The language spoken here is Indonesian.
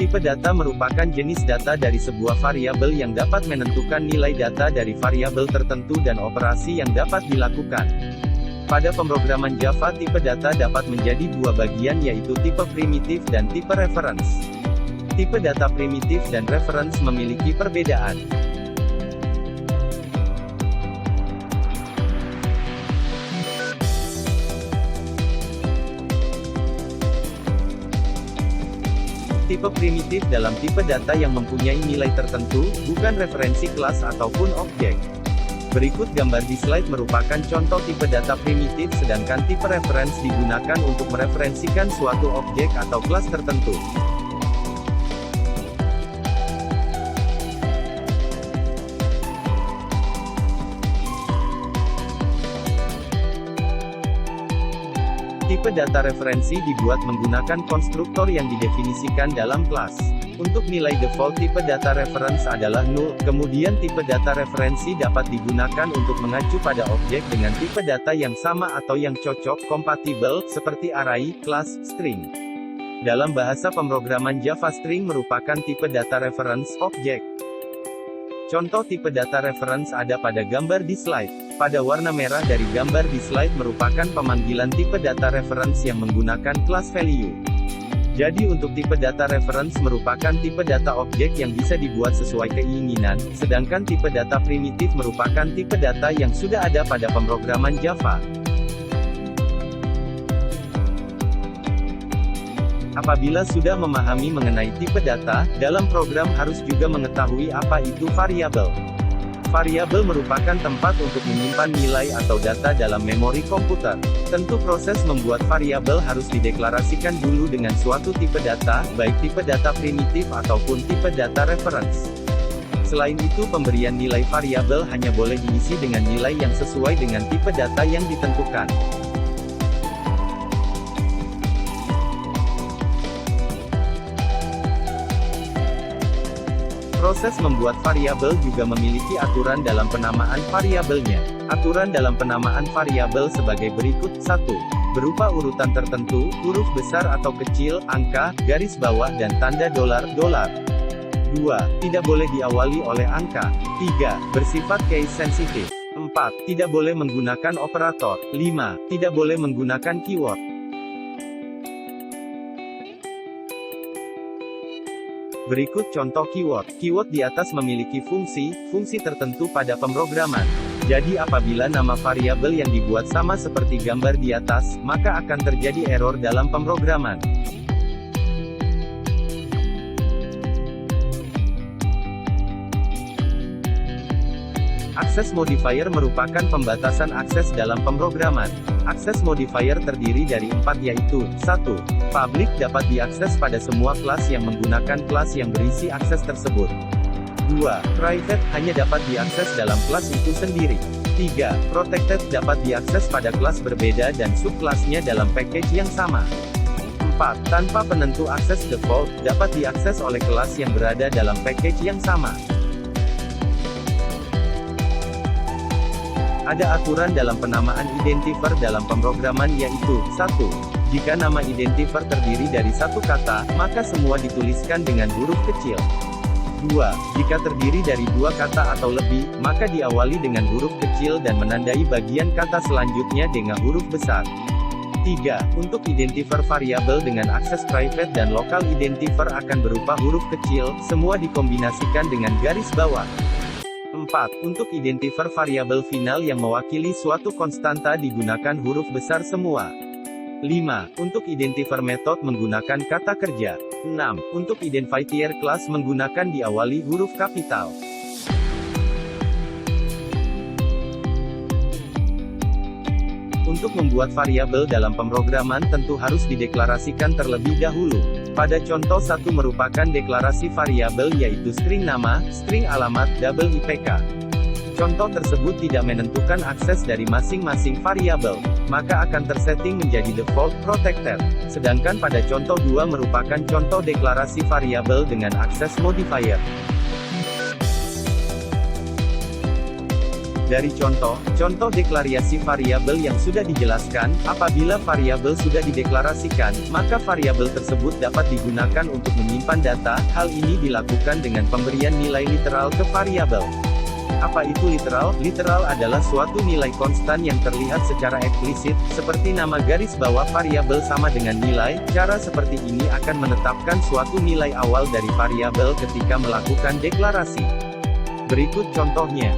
Tipe data merupakan jenis data dari sebuah variabel yang dapat menentukan nilai data dari variabel tertentu dan operasi yang dapat dilakukan. Pada pemrograman Java, tipe data dapat menjadi dua bagian, yaitu tipe primitif dan tipe reference. Tipe data primitif dan reference memiliki perbedaan. Tipe primitif dalam tipe data yang mempunyai nilai tertentu, bukan referensi kelas ataupun objek. Berikut gambar di slide merupakan contoh tipe data primitif, sedangkan tipe reference digunakan untuk mereferensikan suatu objek atau kelas tertentu. Tipe data referensi dibuat menggunakan konstruktor yang didefinisikan dalam kelas. Untuk nilai default tipe data reference adalah null, kemudian tipe data referensi dapat digunakan untuk mengacu pada objek dengan tipe data yang sama atau yang cocok, kompatibel, seperti array, class, string. Dalam bahasa pemrograman Java, string merupakan tipe data reference objek. Contoh tipe data reference ada pada gambar di slide. Pada warna merah dari gambar di slide merupakan pemanggilan tipe data reference yang menggunakan class value. Jadi untuk tipe data reference merupakan tipe data objek yang bisa dibuat sesuai keinginan, sedangkan tipe data primitif merupakan tipe data yang sudah ada pada pemrograman Java. Apabila sudah memahami mengenai tipe data, dalam program harus juga mengetahui apa itu variabel. Variabel merupakan tempat untuk menyimpan nilai atau data dalam memori komputer. Tentu proses membuat variabel harus dideklarasikan dulu dengan suatu tipe data, baik tipe data primitif ataupun tipe data reference. Selain itu, pemberian nilai variabel hanya boleh diisi dengan nilai yang sesuai dengan tipe data yang ditentukan. Proses membuat variabel juga memiliki aturan dalam penamaan variabelnya. Aturan dalam penamaan variabel sebagai berikut: 1. Berupa urutan tertentu, huruf besar atau kecil, angka, garis bawah dan tanda $. 2. Tidak boleh diawali oleh angka. 3. Bersifat case sensitive. 4. Tidak boleh menggunakan operator. 5. Tidak boleh menggunakan keyword. Berikut contoh keyword. Keyword di atas memiliki fungsi tertentu pada pemrograman. Jadi apabila nama variabel yang dibuat sama seperti gambar di atas, maka akan terjadi error dalam pemrograman. Access modifier merupakan pembatasan akses dalam pemrograman. Access modifier terdiri dari 4, yaitu: 1. Public dapat diakses pada semua kelas yang menggunakan kelas yang berisi akses tersebut. 2. Private hanya dapat diakses dalam kelas itu sendiri. 3. Protected dapat diakses pada kelas berbeda dan subkelasnya dalam package yang sama. 4. Tanpa penentu akses default, dapat diakses oleh kelas yang berada dalam package yang sama. Ada aturan dalam penamaan identifier dalam pemrograman, yaitu: 1. Jika nama identifier terdiri dari satu kata, maka semua dituliskan dengan huruf kecil. 2. Jika terdiri dari 2 kata atau lebih, maka diawali dengan huruf kecil dan menandai bagian kata selanjutnya dengan huruf besar. 3. Untuk identifier variabel dengan akses private dan local identifier akan berupa huruf kecil, semua dikombinasikan dengan garis bawah. 4. Untuk identifier variabel final yang mewakili suatu konstanta digunakan huruf besar semua. 5. Untuk identifier method menggunakan kata kerja. 6. Untuk identifier kelas menggunakan diawali huruf kapital. Untuk membuat variabel dalam pemrograman tentu harus dideklarasikan terlebih dahulu. Pada contoh 1 merupakan deklarasi variabel, yaitu string nama, string alamat, double IPK. Contoh tersebut tidak menentukan akses dari masing-masing variabel, maka akan tersetting menjadi default protected. Sedangkan pada contoh 2 merupakan contoh deklarasi variabel dengan akses modifier. Dari contoh deklarasi variabel yang sudah dijelaskan, apabila variabel sudah dideklarasikan, maka variabel tersebut dapat digunakan untuk menyimpan data. Hal ini dilakukan dengan pemberian nilai literal ke variabel. Apa itu literal? Literal adalah suatu nilai konstan yang terlihat secara eksplisit, seperti nama garis bawah variabel sama dengan nilai. Cara seperti ini akan menetapkan suatu nilai awal dari variabel ketika melakukan deklarasi. Berikut contohnya.